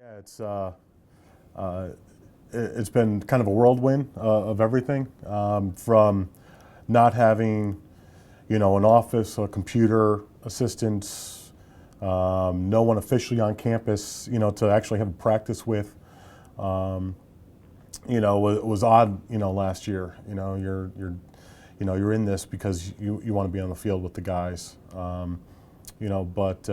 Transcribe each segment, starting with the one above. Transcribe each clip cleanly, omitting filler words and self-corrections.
Yeah, it's been kind of a whirlwind of everything, from not having, an office, a computer, assistants, no one officially on campus, to actually have a practice with. Um, it was odd, last year. You're in this because you want to be on the field with the guys. But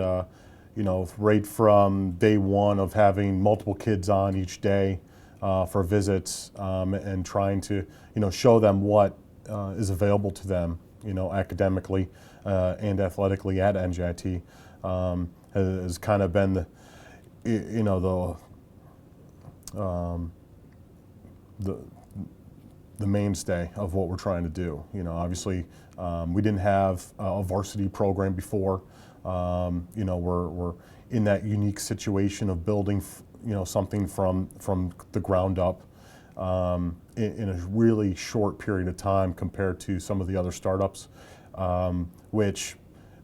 right from day one of having multiple kids on each day for visits, and trying to, show them what is available to them, academically and athletically at NJIT, has kind of been the the mainstay of what we're trying to do. Obviously, we didn't have a varsity program before. We're in that unique situation of building, something from the ground up, in a really short period of time compared to some of the other startups, which,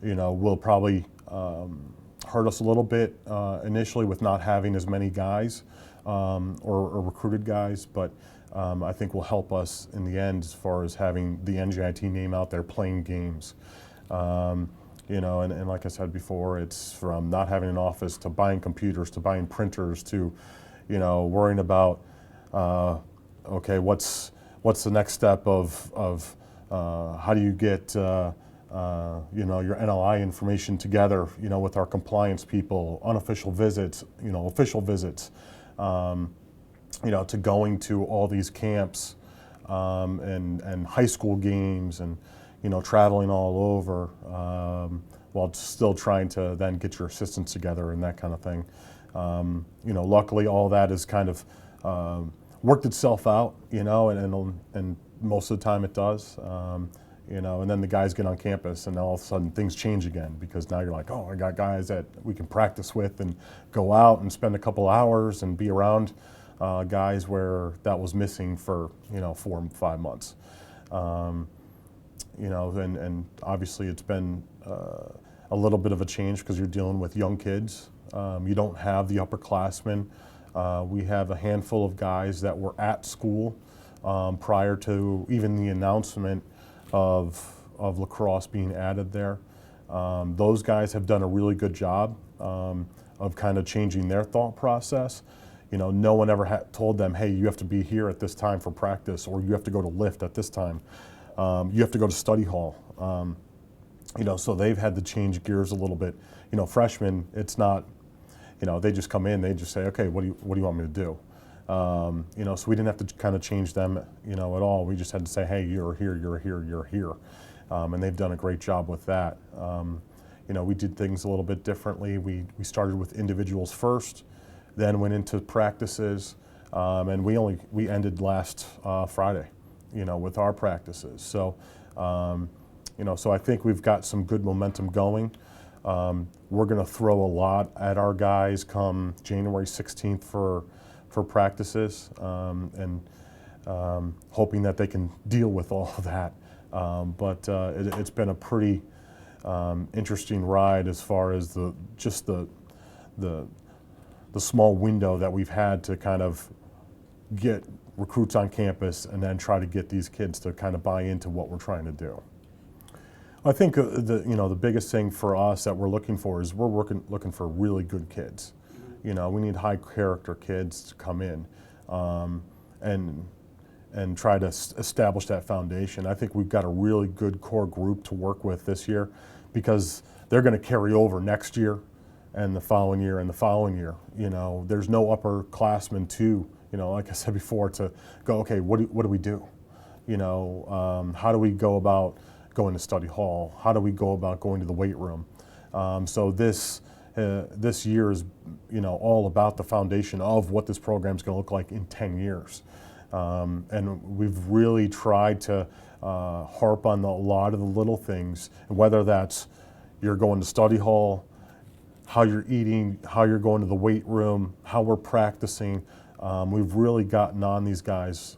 will probably hurt us a little bit initially with not having as many guys, or recruited guys, but I think will help us in the end as far as having the NJIT name out there playing games. And like I said before, it's from not having an office to buying computers to buying printers to, worrying about, okay, what's the next step of how do you get, your NLI information together, with our compliance people, unofficial visits, official visits, to going to all these camps, and high school games and, traveling all over, while still trying to then get your assistants together and that kind of thing. Luckily all that has kind of worked itself out, and most of the time it does. And then the guys get on campus and all of a sudden things change again, because now you're like, oh, I got guys that we can practice with and go out and spend a couple hours and be around guys where that was missing for, 4 or 5 months. And obviously it's been a little bit of a change because you're dealing with young kids. You don't have the upperclassmen. We have a handful of guys that were at school prior to even the announcement of lacrosse being added there. Those guys have done a really good job of kind of changing their thought process. No one ever told them, hey, you have to be here at this time for practice, or you have to go to lift at this time. You have to go to study hall. So they've had to change gears a little bit. Freshmen, it's not, they just come in, they just say, okay, what do you want me to do? So we didn't have to kind of change them, at all. We just had to say, hey, you're here, you're here, you're here. And they've done a great job with that. We did things a little bit differently. We started with individuals first, then went into practices, and we ended last Friday, with our practices. So, so I think we've got some good momentum going. We're going to throw a lot at our guys come January 16th for practices, and hoping that they can deal with all of that. But it's been a pretty interesting ride as far as the small window that we've had to kind of get recruits on campus and then try to get these kids to kind of buy into what we're trying to do. I think the biggest thing for us that we're looking for is we're looking for really good kids. We need high character kids to come in, and try to establish that foundation. I think we've got a really good core group to work with this year, because they're going to carry over next year and the following year and the following year. There's no upperclassmen to, like I said before, to go, okay, what do we do? How do we go about going to study hall? How do we go about going to the weight room? So this year is, all about the foundation of what this program is going to look like in 10 years. And we've really tried to harp on a lot of the little things, whether that's you're going to study hall, how you're eating, how you're going to the weight room, how we're practicing. We've really gotten on these guys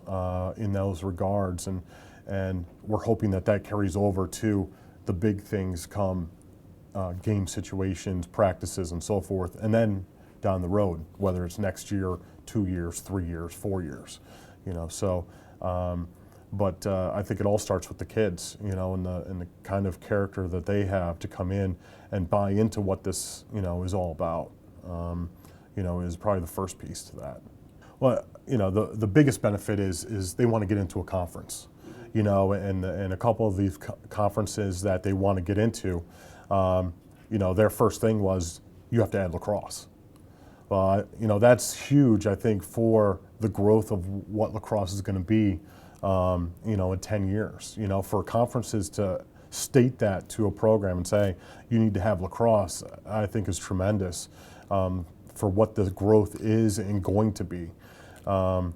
in those regards, and we're hoping that carries over to the big things come game situations, practices, and so forth. And then down the road, whether it's next year, 2 years, 3 years, 4 years, So, but I think it all starts with the kids, and the kind of character that they have to come in and buy into what this, is all about. Is probably the first piece to that. Well, the biggest benefit is they want to get into a conference, and a couple of these conferences that they want to get into, their first thing was you have to add lacrosse. That's huge, I think, for the growth of what lacrosse is going to be, in 10 years. For conferences to state that to a program and say you need to have lacrosse, I think is tremendous for what the growth is and going to be. And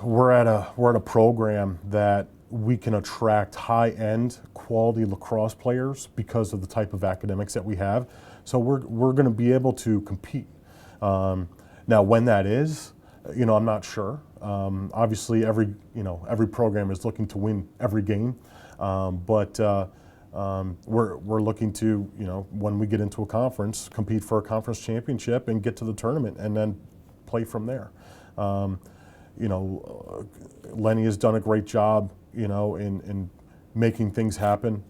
we're at a program that we can attract high-end quality lacrosse players because of the type of academics that we have. So we're going to be able to compete. Now, when that is, I'm not sure. Obviously, every program is looking to win every game, but we're looking to, when we get into a conference, compete for a conference championship and get to the tournament and then play from there. Lenny has done a great job, in making things happen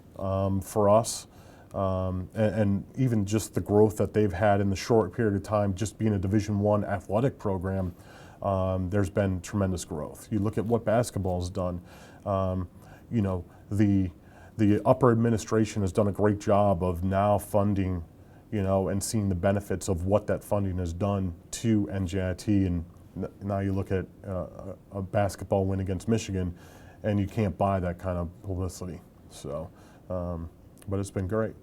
for us. And even just the growth that they've had in the short period of time, just being a Division I athletic program, there's been tremendous growth. You look at what basketball has done. The upper administration has done a great job of now funding, and seeing the benefits of what that funding has done to NJIT. And now you look at a basketball win against Michigan, and you can't buy that kind of publicity. So, but it's been great.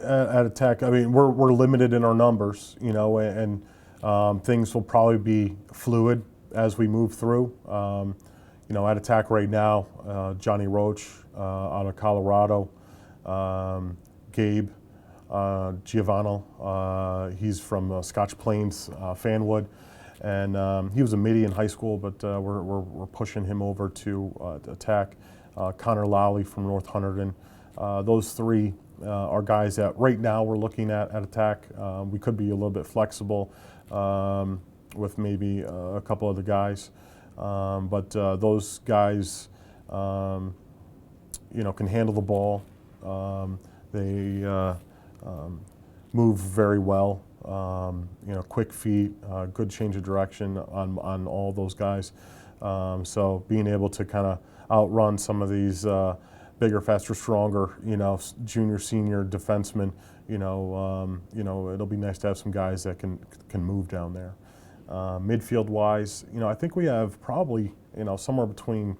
At Tech, I mean, we're limited in our numbers, and things will probably be fluid as we move through. At Attack right now, Johnny Roach out of Colorado, Gabe Giovanni, he's from Scotch Plains, Fanwood, and he was a middie in high school, but we're pushing him over to Attack. Connor Lowley from North Hunterdon. Those three are guys that right now we're looking at Attack. We could be a little bit flexible with maybe a couple other guys. But those guys, can handle the ball. They move very well. Quick feet, good change of direction on all those guys. So being able to kind of outrun some of these bigger, faster, stronger, junior, senior defensemen, it'll be nice to have some guys that can move down there. Midfield-wise, I think we have probably, somewhere between,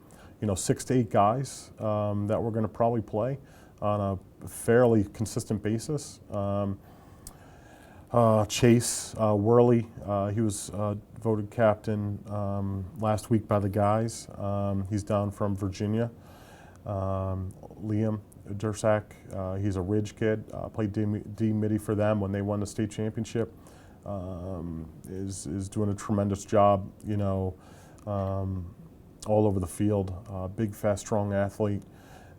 6 to 8 guys that we're going to probably play on a fairly consistent basis. Chase Worley, he was voted captain last week by the guys. He's down from Virginia. Liam Dursak, he's a Ridge kid, played D midi for them when they won the state championship. Is doing a tremendous job, all over the field. Big, fast, strong athlete.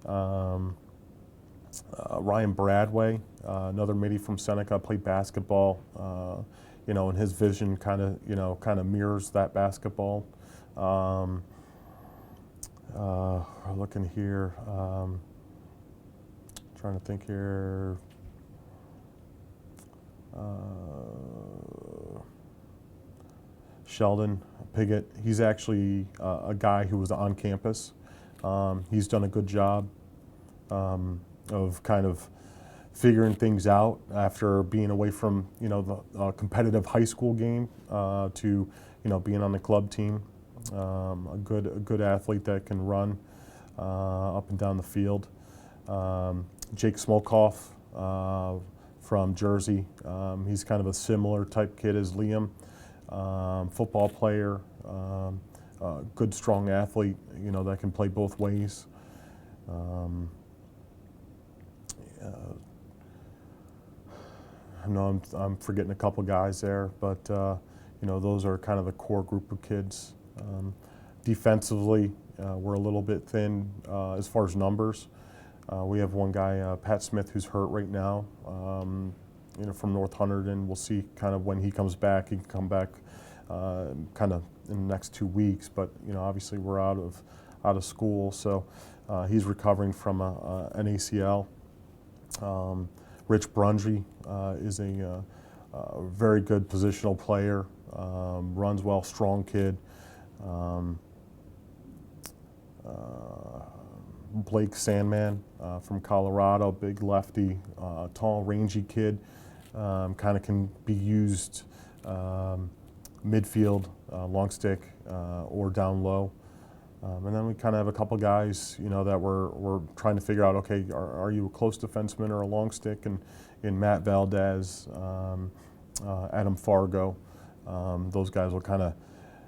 Ryan Bradway, another midi from Seneca, played basketball. And his vision kind of mirrors that basketball. Looking here, trying to think here. Sheldon Piggott, he's actually a guy who was on campus. He's done a good job of kind of figuring things out after being away from the competitive high school game to being on the club team. A good athlete that can run up and down the field. Jake Smokoff from Jersey. He's kind of a similar type kid as Liam. Football player, good strong athlete, that can play both ways. I know I'm forgetting a couple guys there, but those are kind of the core group of kids. Defensively, we're a little bit thin as far as numbers. We have one guy, Pat Smith, who's hurt right now. from North Hunterdon. We'll see kind of when he comes back. He can come back kind of in the next 2 weeks, but obviously we're out of school, so he's recovering from an ACL. Rich Brungy is a very good positional player, runs well, strong kid. Blake Sandman from Colorado, big lefty, tall, rangy kid, kind of can be used midfield, long stick, or down low. And then we kind of have a couple guys, that we're trying to figure out, okay, are you a close defenseman or a long stick? And in Matt Valdez, Adam Fargo, those guys will kind of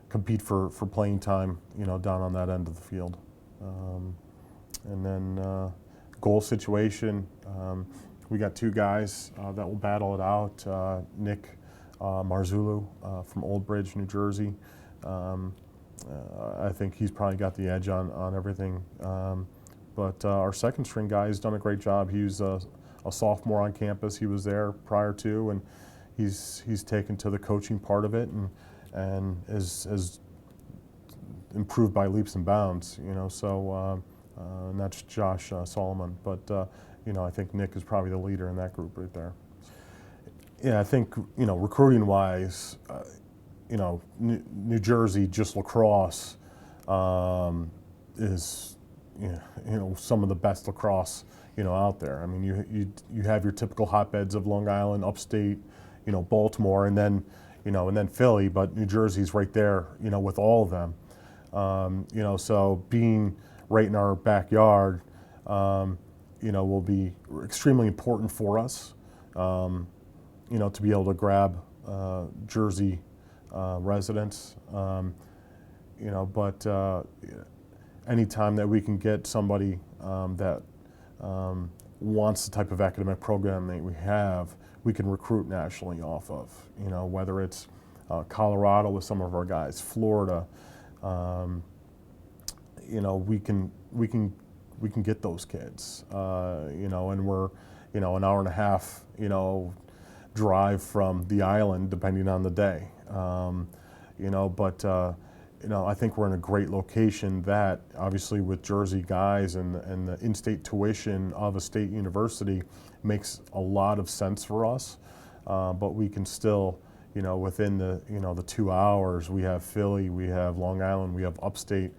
compete for playing time, down on that end of the field. And then goal situation, we got 2 guys that will battle it out. Nick Marzullo from Old Bridge, New Jersey. I think he's probably got the edge on everything. But our second string guy has done a great job. He was a sophomore on campus. He was there prior to, and he's taken to the coaching part of it and is improved by leaps and bounds. So and that's Josh Solomon. But I think Nick is probably the leader in that group right there. Yeah, I think recruiting wise. New Jersey, just lacrosse is, some of the best lacrosse, out there. I mean, you have your typical hotbeds of Long Island, upstate, Baltimore, and then Philly, but New Jersey's right there, with all of them. So being right in our backyard, will be extremely important for us, to be able to grab Jersey residents, but anytime that we can get somebody that wants the type of academic program that we have, we can recruit nationally off of. Whether it's Colorado with some of our guys, Florida, we can get those kids. And we're an hour and a half drive from the island, depending on the day. I think we're in a great location that, obviously, with Jersey guys and the in-state tuition of a state university, makes a lot of sense for us. But we can still, within the 2 hours, we have Philly, we have Long Island, we have upstate,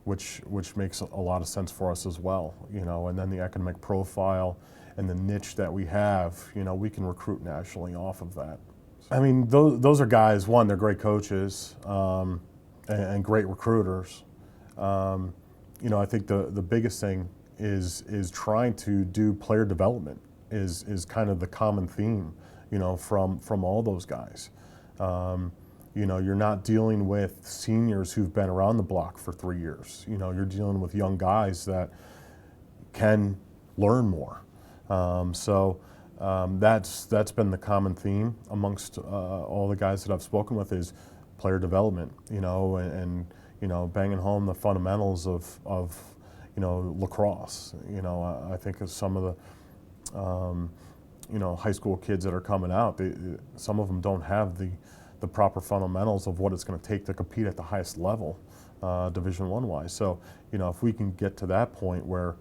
which makes a lot of sense for us as well. And then the academic profile and the niche that we have, we can recruit nationally off of that. I mean, those are guys, one, they're great coaches and great recruiters. I think the biggest thing is trying to do player development is kind of the common theme, from all those guys. You're not dealing with seniors who've been around the block for 3 years. You're dealing with young guys that can learn more. That's been the common theme amongst all the guys that I've spoken with is player development, and banging home the fundamentals of lacrosse. I think of some of the high school kids that are coming out, some of them don't have the proper fundamentals of what it's going to take to compete at the highest level, Division I wise. So if we can get to that point where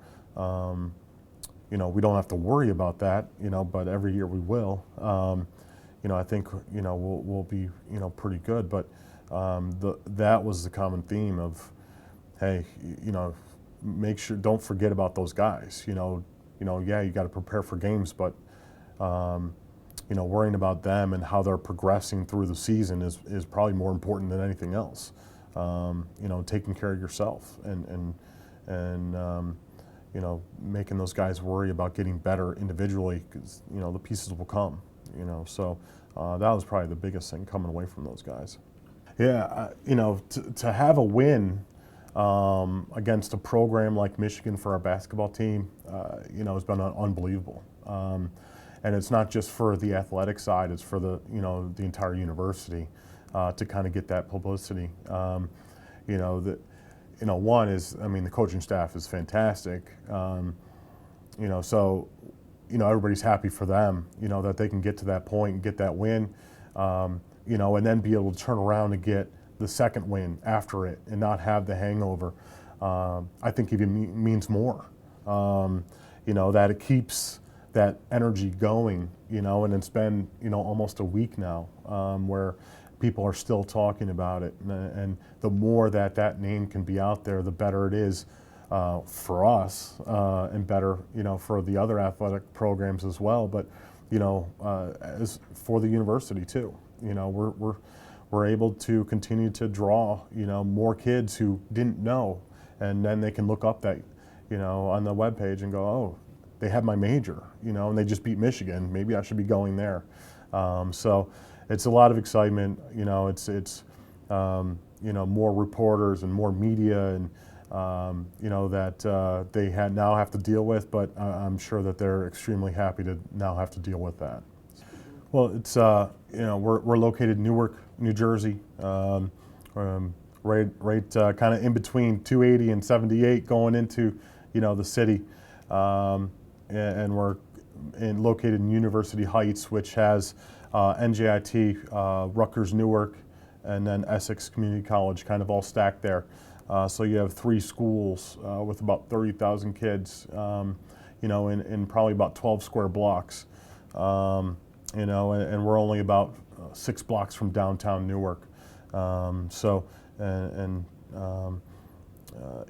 we don't have to worry about that, but every year we will. I think we'll be pretty good. But that was the common theme of, hey, make sure, don't forget about those guys. Yeah, you got to prepare for games, but worrying about them and how they're progressing through the season is probably more important than anything else. Taking care of yourself and making those guys worry about getting better individually, because the pieces will come. So that was probably the biggest thing coming away from those guys. Yeah, to have a win against a program like Michigan for our basketball team, has been unbelievable. And it's not just for the athletic side; it's for the entire university to kind of get that publicity. One is, the coaching staff is fantastic. So everybody's happy for them, that they can get to that point and get that win, and then be able to turn around and get the second win after it and not have the hangover. I think even means more, that it keeps that energy going, and it's been, almost a week now where people are still talking about it. And the more that name can be out there, the better it is for us and better, for the other athletic programs as well. But, as for the university too, we're able to continue to draw, more kids who didn't know, and then they can look up that, on the webpage and go, oh, they have my major, and they just beat Michigan. Maybe I should be going there. So it's a lot of excitement. It's more reporters and more media, and that they now have to deal with. But I'm sure that they're extremely happy to now have to deal with that. Well, it's we're located in Newark, New Jersey, right kind of in between 280 and 78 going into the city, and we're located in University Heights, which has NJIT, Rutgers, Newark, and then Essex Community College, kind of all stacked there. So you have 3 schools with about 30,000 kids, in probably about 12 square blocks. And we're only about 6 blocks from downtown Newark.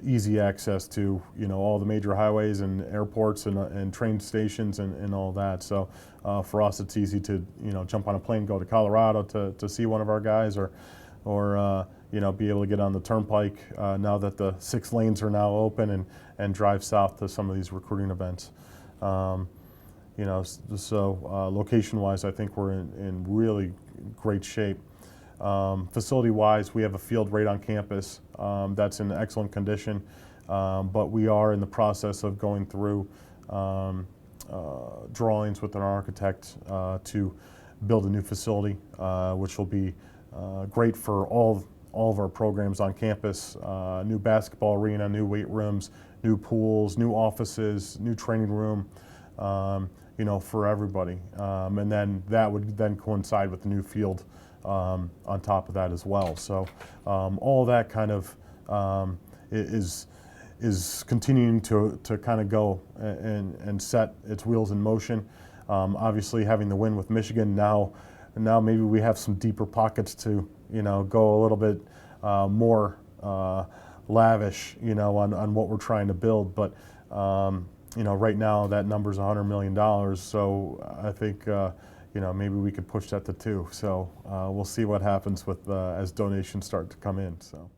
Easy access to all the major highways and airports and train stations and all that. So for us, it's easy to jump on a plane, go to Colorado to see one of our guys, or be able to get on the turnpike now that the 6 lanes are now open, and drive south to some of these recruiting events. Location-wise, I think we're in really great shape. Facility-wise, we have a field right on campus that's in excellent condition, but we are in the process of going through drawings with an architect to build a new facility, which will be great for all of our programs on campus. New basketball arena, new weight rooms, new pools, new offices, new training room, for everybody. And then that would then coincide with the new field on top of that as well. So all that kind of is continuing to kind of go and set its wheels in motion. Obviously, having the win with Michigan, now maybe we have some deeper pockets to go a little bit more lavish on what we're trying to build. But right now that number's $100 million. So I think maybe we could push that to 2. So we'll see what happens with as donations start to come in. So.